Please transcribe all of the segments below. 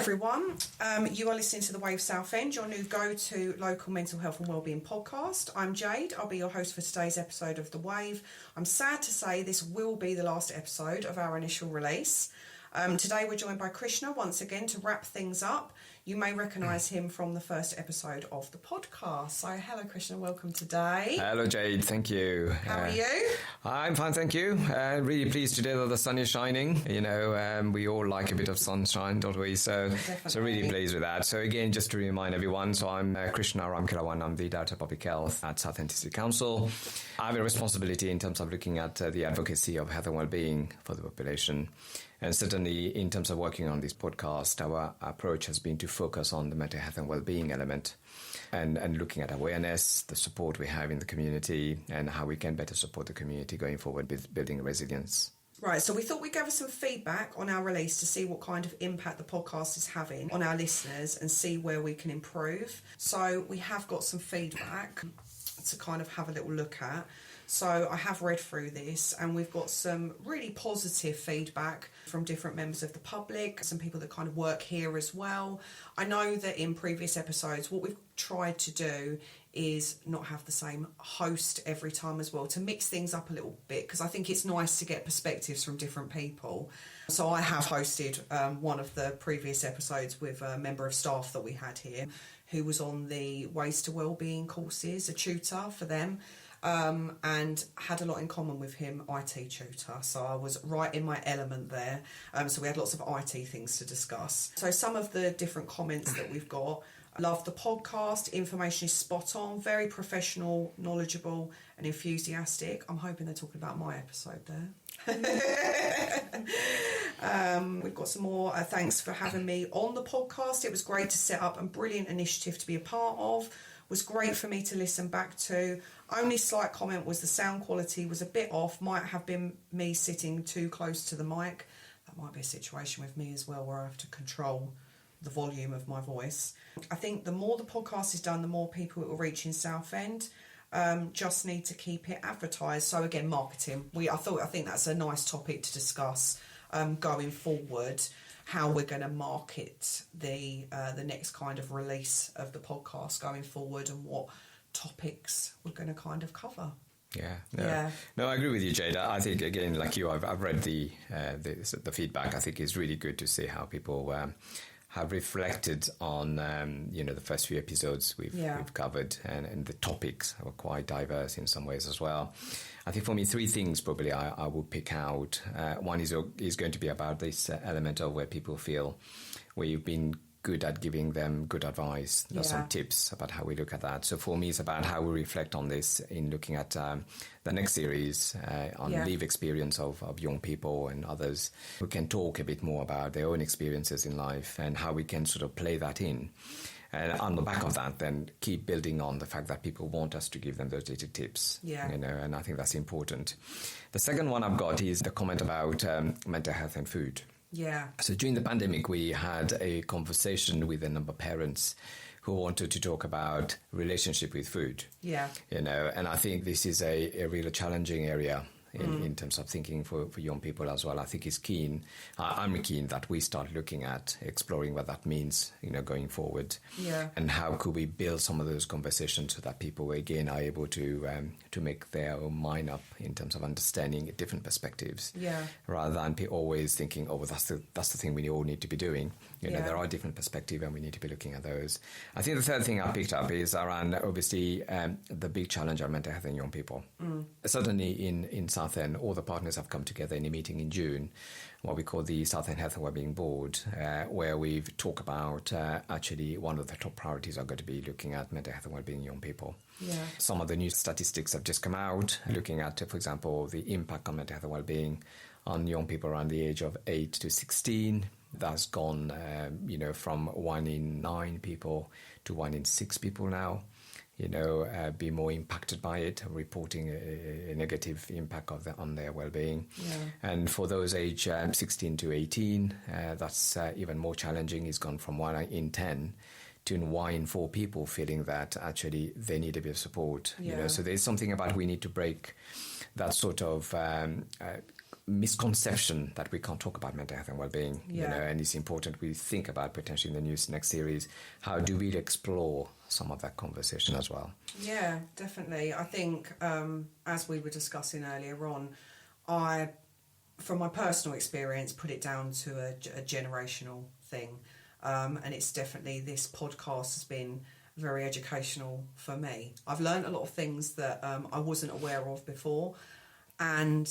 everyone. You are listening to the Wave Southend, your new go-to local mental health and wellbeing podcast. I'm Jade. I'll be your host for today's episode of The Wave. I'm sad to say this will be the last episode of our initial release. Today we're joined by Krishna once again to wrap things up. You may recognise him from the first episode of the podcast. So hello Krishna, welcome today. Hello Jade, thank you. How are you? I'm fine, thank you. Really pleased today that the sun is shining. You know, we all like a bit of sunshine, don't we? So really pleased with that. So again, just to remind everyone, so I'm Krishna Ramkhelawon. I'm the Director of Public Health at Southend City Council. I have a responsibility in terms of looking at the advocacy of health and well-being for the population. And certainly in terms of working on this podcast, our approach has been to focus on the mental health and well-being element and looking at awareness, the support we have in the community and how we can better support the community going forward with building resilience. Right, so we thought we'd gather some feedback on our release to see what kind of impact the podcast is having on our listeners and see where we can improve. So we have got some feedback to kind of have a little look at. So I have read through this and we've got some really positive feedback from different members of the public, some people that kind of work here as well. I know that in previous episodes what we've tried to do is not have the same host every time as well, to mix things up a little bit, because I think it's nice to get perspectives from different people. So I have hosted one of the previous episodes with a member of staff that we had here who was on the Ways to Wellbeing courses, a tutor for them. And had a lot in common with him, IT tutor. So I was right in my element there. So we had lots of IT things to discuss. So some of the different comments that we've got: love the podcast, information is spot on, very professional, knowledgeable and enthusiastic. I'm hoping they're talking about my episode there. We've got some more thanks for having me on the podcast. It was great to set up and brilliant initiative to be a part of. Was great for me to listen back to. Only slight comment was the sound quality was a bit off. Might have been me sitting too close to the mic. That might be a situation with me as well where I have to control the volume of my voice. I think the more the podcast is done, the more people it will reach in Southend. Just need to keep it advertised. So again, marketing. I think that's a nice topic to discuss going forward. How we're going to market the next kind of release of the podcast going forward and what topics we're going to kind of cover. No, I agree with you, Jade. I think again, like you, I've read the feedback. I think it's really good to see how people have reflected on the first few episodes we've covered, and the topics were quite diverse in some ways as well. I think for me, three things probably I would pick out. One is going to be about this element of where people feel where you've been good at giving them good advice. There's some tips about how we look at that. So for me, it's about how we reflect on this in looking at the next series on live experience of young people and others who can talk a bit more about their own experiences in life and how we can sort of play that in. And on the back of that, then keep building on the fact that people want us to give them those little tips. And I think that's important. The second one I've got is the comment about mental health and food. So during the pandemic, we had a conversation with a number of parents who wanted to talk about relationship with food. And I think this is a really challenging area in terms of thinking for young people as well. I think it's keen. I'm keen that we start looking at exploring what that means, going forward. And how could we build some of those conversations so that people again are able to make their own mind up in terms of understanding different perspectives. Rather than always thinking, oh, well, that's the thing we all need to be doing. There are different perspectives and we need to be looking at those. I think the third thing I picked up is around obviously the big challenge of mental health in young people. Certainly in Southend, all the partners have come together in a meeting in June, what we call the Southend Health and Wellbeing Board, where we've talked about actually one of the top priorities are going to be looking at mental health and wellbeing in young people. Some of the new statistics have just come out, looking at, for example, the impact on mental health and wellbeing on young people around the age of 8 to 16. That's gone, from 1 in 9 people to 1 in 6 people now. Be more impacted by it, reporting a negative impact on their well-being. And for those age 16 to 18, that's even more challenging. It's gone from 1 in 10 to 1 in 4 people feeling that actually they need a bit of support. So there's something about we need to break that sort of misconception that we can't talk about mental health and well-being, and it's important we think about potentially in the next series, how do we explore some of that conversation as well? Yeah, definitely. I think, as we were discussing earlier on, I, from my personal experience, put it down to a generational thing. And it's definitely, this podcast has been very educational for me. I've learned a lot of things that I wasn't aware of before, and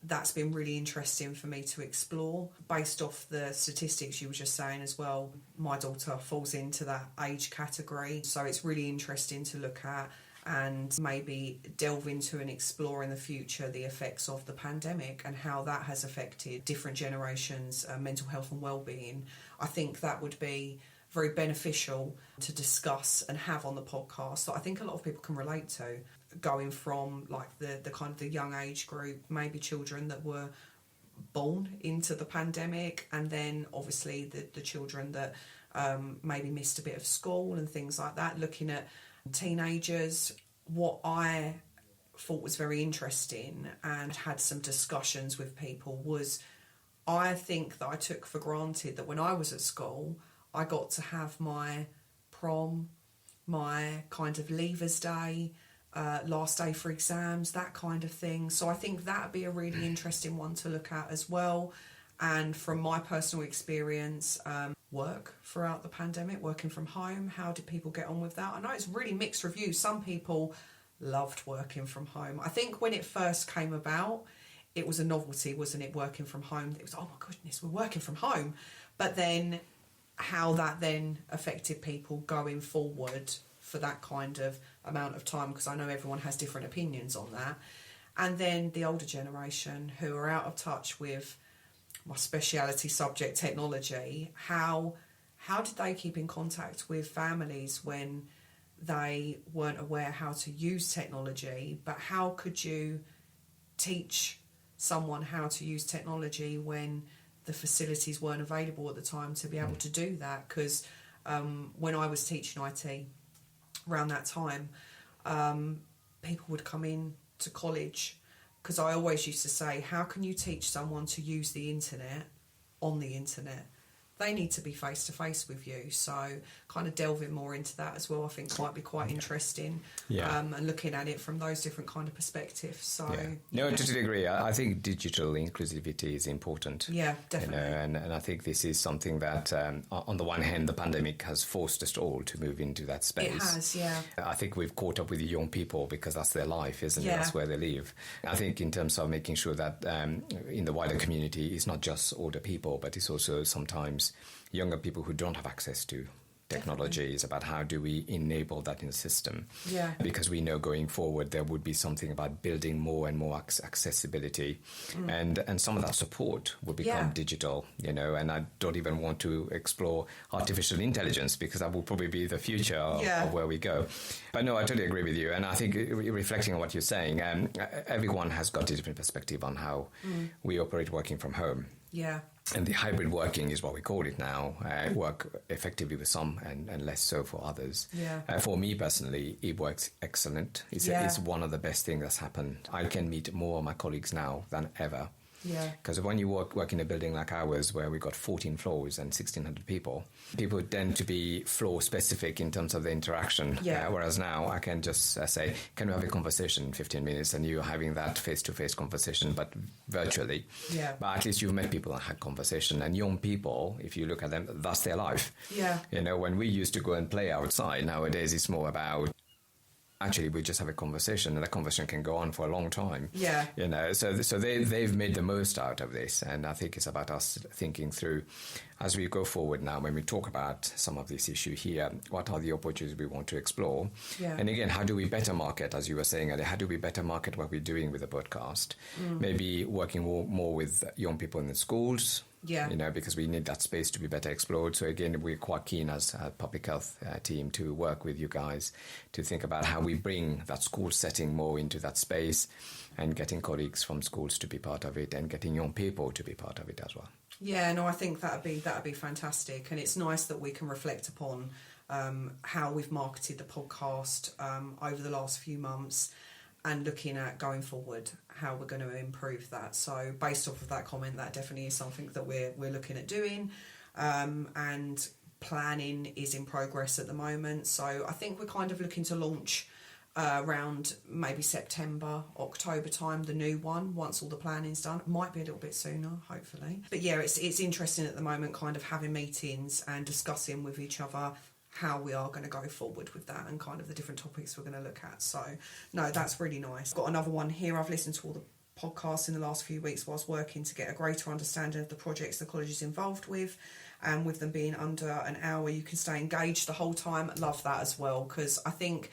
that's been really interesting for me to explore based off the statistics you were just saying as well. My daughter falls into that age category, so it's really interesting to look at and maybe delve into and explore in the future the effects of the pandemic and how that has affected different generations' mental health and well-being. I think that would be very beneficial to discuss and have on the podcast that I think a lot of people can relate to, going from like the kind of the young age group, maybe children that were born into the pandemic, and then obviously the children that maybe missed a bit of school and things like that, looking at teenagers. What I thought was very interesting and had some discussions with people was, I think that I took for granted that when I was at school I got to have my prom, my kind of leavers day, last day for exams, that kind of thing. So I think that would be a really interesting one to look at as well. And from my personal experience, work throughout the pandemic, working from home, how did people get on with that? I know it's really mixed reviews. Some people loved working from home. I think when it first came about, it was a novelty, wasn't it, working from home? It was, oh my goodness, we're working from home. But then how that then affected people going forward for that kind of amount of time, because I know everyone has different opinions on that. And then the older generation who are out of touch with my speciality subject, technology, how did they keep in contact with families when they weren't aware how to use technology? But how could you teach someone how to use technology when the facilities weren't available at the time to be able to do that? Because when I was teaching IT around that time, people would come in to college, because I always used to say, how can you teach someone to use the internet on the internet? They need to be face to face with you. So kind of delving more into that as well, I think might be quite interesting. And looking at it from those different kind of perspectives. So no, I totally agree. I think digital inclusivity is important. Yeah, definitely. And I think this is something that on the one hand the pandemic has forced us all to move into that space. It has, yeah. I think we've caught up with the young people because that's their life, isn't it? That's where they live. I think in terms of making sure that in the wider community, it's not just older people, but it's also sometimes younger people who don't have access to technology. Is about how do we enable that in the system. Because we know going forward there would be something about building more and more accessibility, and some of that support will become digital, and I don't even want to explore artificial intelligence because that will probably be the future of where we go. But no, I totally agree with you, and I think reflecting on what you're saying, everyone has got a different perspective on how we operate working from home. And the hybrid working is what we call it now. Work effectively with some and less so for others. For me personally, it works excellent. It's one of the best things that's happened. I can meet more of my colleagues now than ever. Because when you work in a building like ours where we've got 14 floors and 1,600 people tend to be floor specific in terms of the interaction. Whereas now I can just say, can we have a conversation in 15 minutes, and you're having that face-to-face conversation, but virtually. But at least you've met people and had conversation. And young people, if you look at them, that's their life. When we used to go and play outside, nowadays it's more about, actually, we just have a conversation, and that conversation can go on for a long time. So they've made the most out of this, and I think it's about us thinking through, as we go forward now, when we talk about some of this issue here, what are the opportunities we want to explore? And again, how do we better market, as you were saying earlier, how do we better market what we're doing with the podcast? Maybe working more with young people in the schools, because we need that space to be better explored. So again, we're quite keen as a public health team to work with you guys to think about how we bring that school setting more into that space, and getting colleagues from schools to be part of it, and getting young people to be part of it as well. I think that'd be fantastic, and it's nice that we can reflect upon how we've marketed the podcast over the last few months, and looking at going forward how we're going to improve that. So based off of that comment, that definitely is something that we're looking at doing, and planning is in progress at the moment. So I think we're kind of looking to launch around maybe September, October time, the new one, once all the planning's done. It might be a little bit sooner, hopefully. But yeah, it's interesting at the moment, kind of having meetings and discussing with each other how we are going to go forward with that and kind of the different topics we're going to look at. So no, that's really nice. Got another one here. I've listened to all the podcasts in the last few weeks whilst working to get a greater understanding of the projects the college is involved with, and with them being under an hour you can stay engaged the whole time. Love that as well, because I think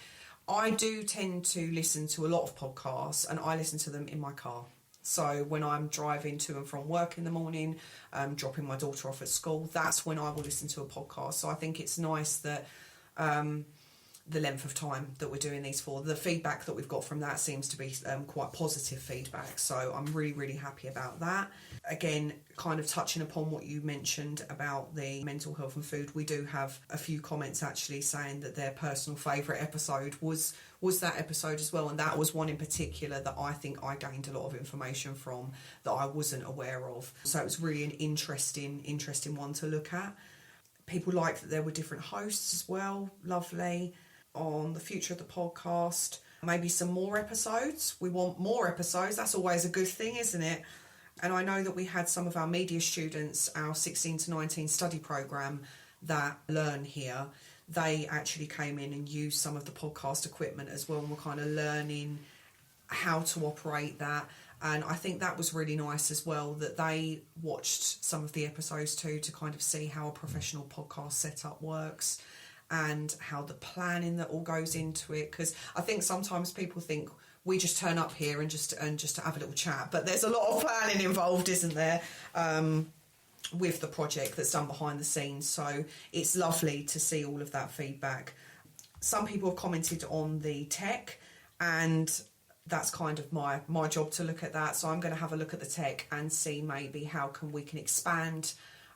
I do tend to listen to a lot of podcasts, and I listen to them in my car. So when I'm driving to and from work in the morning, dropping my daughter off at school, that's when I will listen to a podcast. So I think it's nice that the length of time that we're doing these for, the feedback that we've got from that seems to be quite positive feedback. So I'm really, really happy about that. Again, kind of touching upon what you mentioned about the mental health and food, we do have a few comments actually saying that their personal favourite episode was that episode as well, and that was one in particular that I think I gained a lot of information from that I wasn't aware of. So it was really an interesting one to look at. People liked that there were different hosts as well. Lovely. On the future of the podcast, maybe some more episodes. We want more episodes. That's always a good thing, isn't it? And I know that we had some of our media students, our 16 to 19 study programme that learn here. They actually came in and used some of the podcast equipment as well, and were kind of learning how to operate that. And I think that was really nice as well, that they watched some of the episodes too, to kind of see how a professional podcast setup works and how the planning that all goes into it. Because I think sometimes people think we just turn up here and just to have a little chat, but there's a lot of planning involved, isn't there, with the project that's done behind the scenes. So it's lovely to see all of that feedback. Some people have commented on the tech, and that's kind of my job to look at that. So I'm going to have a look at the tech and see maybe how we can expand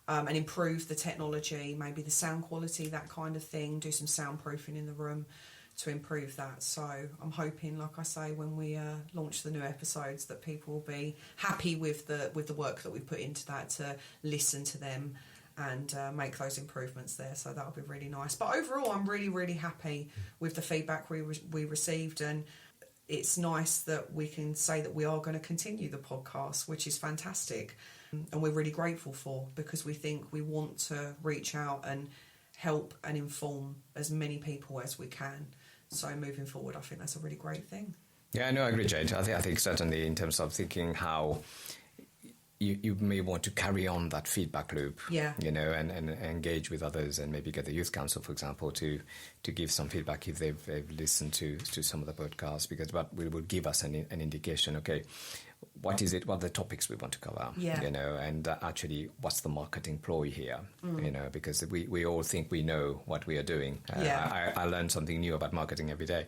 and improve the technology, maybe the sound quality, that kind of thing, do some soundproofing in the room to improve that. So I'm hoping, like I say, when we launch the new episodes, that people will be happy with the work that we put into that, to listen to them and make those improvements there. So that'll be really nice. But overall, I'm really, really happy with the feedback we received, and it's nice that we can say that we are going to continue the podcast, which is fantastic. And we're really grateful for, because we think we want to reach out and help and inform as many people as we can. So moving forward, I think that's a really great thing. Yeah, no, I agree, Jade. I think certainly in terms of thinking how you may want to carry on that feedback loop, and engage with others, and maybe get the youth council, for example, to give some feedback if they've listened to some of the podcasts, because that will give us an indication, okay, what are the topics we want to cover, and actually what's the marketing ploy here, because we all think we know what we are doing. I learn something new about marketing every day.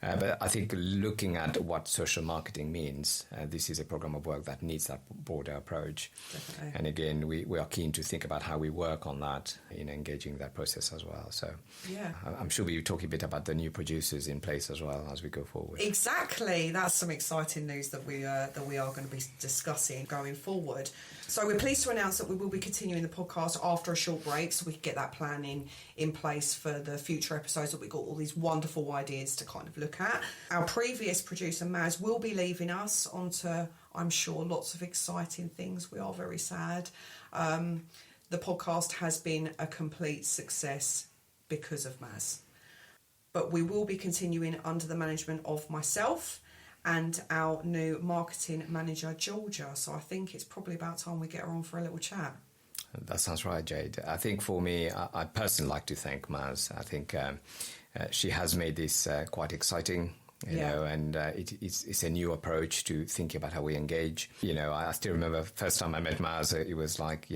But I think looking at what social marketing means, this is a program of work that needs that broader approach. Definitely. And again, we are keen to think about how we work on that in engaging that process as well. So I'm sure we'll talk a bit about the new producers in place as well as we go forward. Exactly. That's some exciting news that we are going to be discussing going forward. So we're pleased to announce that we will be continuing the podcast after a short break, so we can get that planning in place for the future episodes, that we've got all these wonderful ideas to kind of look at. Our previous producer, Maz, will be leaving us onto, I'm sure, lots of exciting things. We are very sad. The podcast has been a complete success because of Maz. But we will be continuing under the management of myself and our new marketing manager, Giorgia. So I think it's probably about time we get her on for a little chat. That sounds right, Jade. I think for me, I personally like to thank Maz. I think she has made this quite exciting, you know, and it's a new approach to thinking about how we engage. I still remember first time I met Maz, it was like,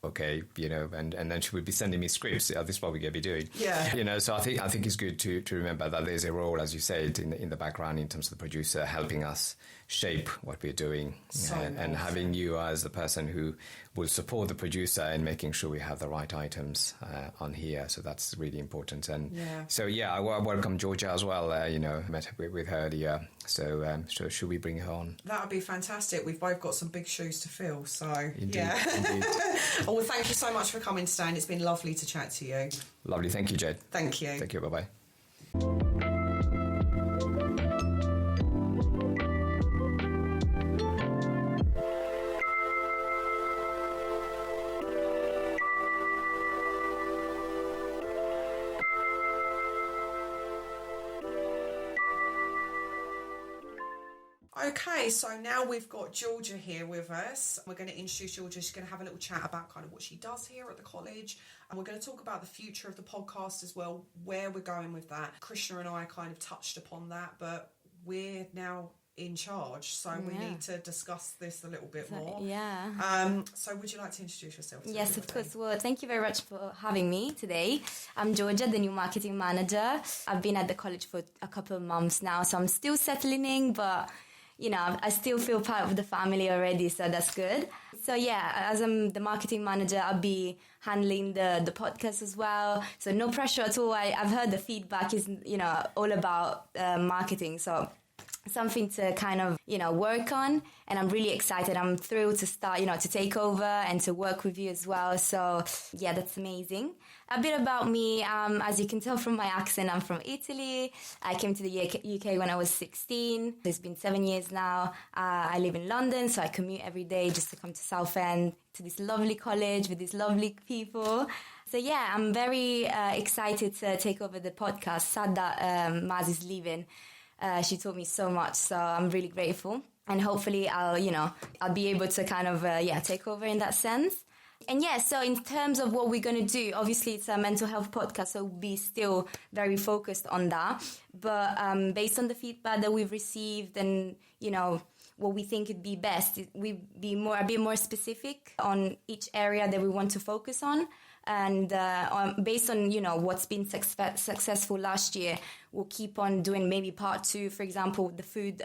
okay, and then she would be sending me scripts. This is what we're going to be doing. Yeah. So I think it's good to remember that there's a role, as you said, in the background in terms of the producer helping us shape what we're doing, and having you as the person who will support the producer in making sure we have the right items on here. So that's really important. And so I welcome Giorgia as well. Met with her earlier. So should we bring her on? That would be fantastic. We've both got some big shoes to fill. So Indeed. Oh, well, thank you so much for coming today, and it's been lovely to chat to you. Lovely. Thank you, Jade. Thank you. Thank you. Bye-bye. Okay, so now we've got Giorgia here with us. We're going to introduce Giorgia. She's going to have a little chat about kind of what she does here at the college. And we're going to talk about the future of the podcast as well, where we're going with that. Krishna and I kind of touched upon that, but we're now in charge, so we need to discuss this a little bit more. So would you like to introduce yourself? Yes, of course. Well, thank you very much for having me today. I'm Giorgia, the new marketing manager. I've been at the college for a couple of months now, so I'm still settling in, but I still feel part of the family already, so that's good. So as I'm the marketing manager, I'll be handling the podcast as well. So no pressure at all. I've heard the feedback is, all about marketing. So something to kind of, work on. And I'm really excited. I'm thrilled to start, to take over and to work with you as well. So that's amazing. A bit about me, as you can tell from my accent, I'm from Italy. I came to the UK when I was 16. It's been 7 years now. I live in London, so I commute every day just to come to Southend, to this lovely college with these lovely people. So I'm very excited to take over the podcast. Sad that Maz is leaving. She taught me so much, so I'm really grateful. And hopefully I'll be able to kind of, take over in that sense. And so in terms of what we're going to do, obviously it's a mental health podcast, so we'll be still very focused on that. But based on the feedback that we've received and, what we think would be best, we'd be a bit more specific on each area that we want to focus on. And based on, what's been successful last year, we'll keep on doing maybe part 2, for example, the food,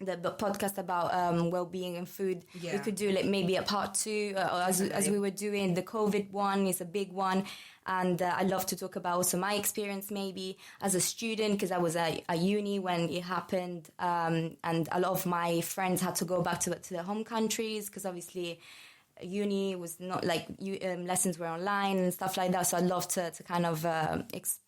the podcast about well-being and food. We could do maybe a part 2 as we were doing. The COVID one is a big one. And I'd love to talk about also my experience maybe as a student, because I was at uni when it happened. And a lot of my friends had to go back to their home countries because obviously uni was not lessons were online and stuff like that. So I'd love to kind of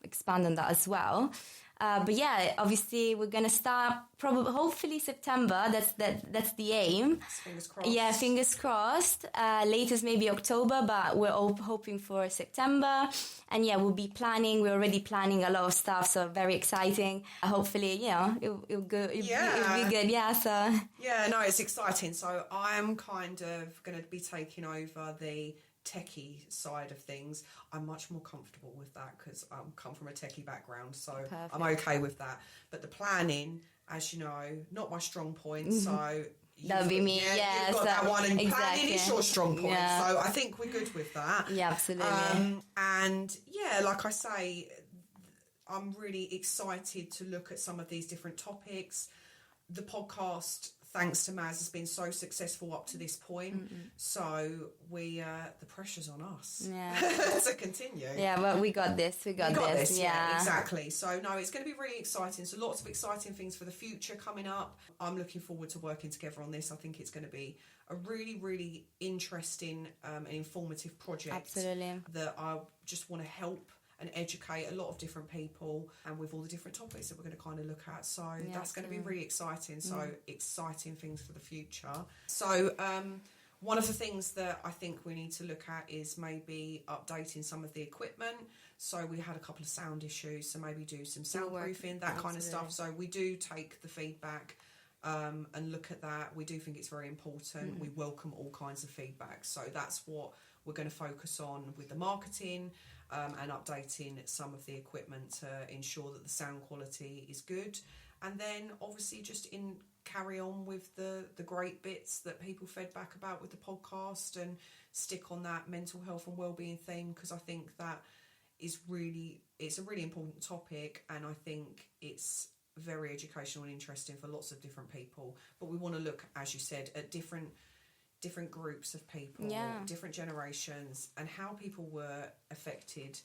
expand on that as well. But obviously we're going to start hopefully September. That's the aim. Fingers crossed. Yeah, fingers crossed. Latest maybe October, but we're all hoping for September. And we'll be planning. We're already planning a lot of stuff, so very exciting. Hopefully, it'll be good. Yeah, so. Yeah, no, it's exciting. So I'm kind of going to be taking over the techie side of things. I'm much more comfortable with that because I come from a techie background, so perfect. I'm okay with that. But the planning, as you know, not my strong point. So that'll be me. You've got that one, and planning is your strong point. Yeah. So I think we're good with that. Yeah, absolutely. And like I say, I'm really excited to look at some of these different topics. The podcast, thanks to Maz, has been so successful up to this point. So the pressure's on us to continue. Yeah, well, we got this. We got this. Yeah, exactly. So no, it's going to be really exciting. So lots of exciting things for the future coming up. I'm looking forward to working together on this. I think it's going to be a really, really interesting and informative project. Absolutely. That I just want to help and educate a lot of different people, and with all the different topics that we're going to kind of look at. So that's going to be really exciting. So exciting things for the future. So one of the things that I think we need to look at is maybe updating some of the equipment. So we had a couple of sound issues, so maybe do some soundproofing, that kind of stuff. So we do take the feedback and look at that. We do think it's very important. We welcome all kinds of feedback. So that's what we're going to focus on with the marketing and updating some of the equipment to ensure that the sound quality is good. And then obviously just carry on with the great bits that people fed back about with the podcast, and stick on that mental health and wellbeing theme, because I think that it's a really important topic, and I think it's very educational and interesting for lots of different people. But we want to look, as you said, at different groups of people, different generations, and how people were affected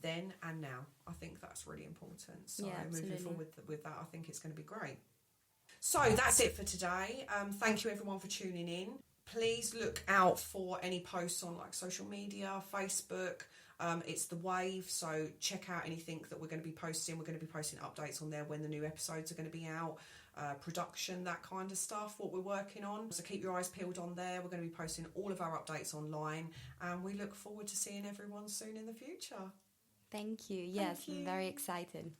then and now. I think that's really important. So moving forward with that, I think it's going to be great. So that's it for today. Thank you everyone for tuning in. Please look out for any posts on like social media, Facebook. It's the Wave, so check out anything that we're going to be posting. We're going to be posting updates on there when the new episodes are going to be out, production, that kind of stuff, what we're working on. So keep your eyes peeled on there. We're going to be posting all of our updates online, and we look forward to seeing everyone soon in the future. Thank you. Yes, I'm very excited.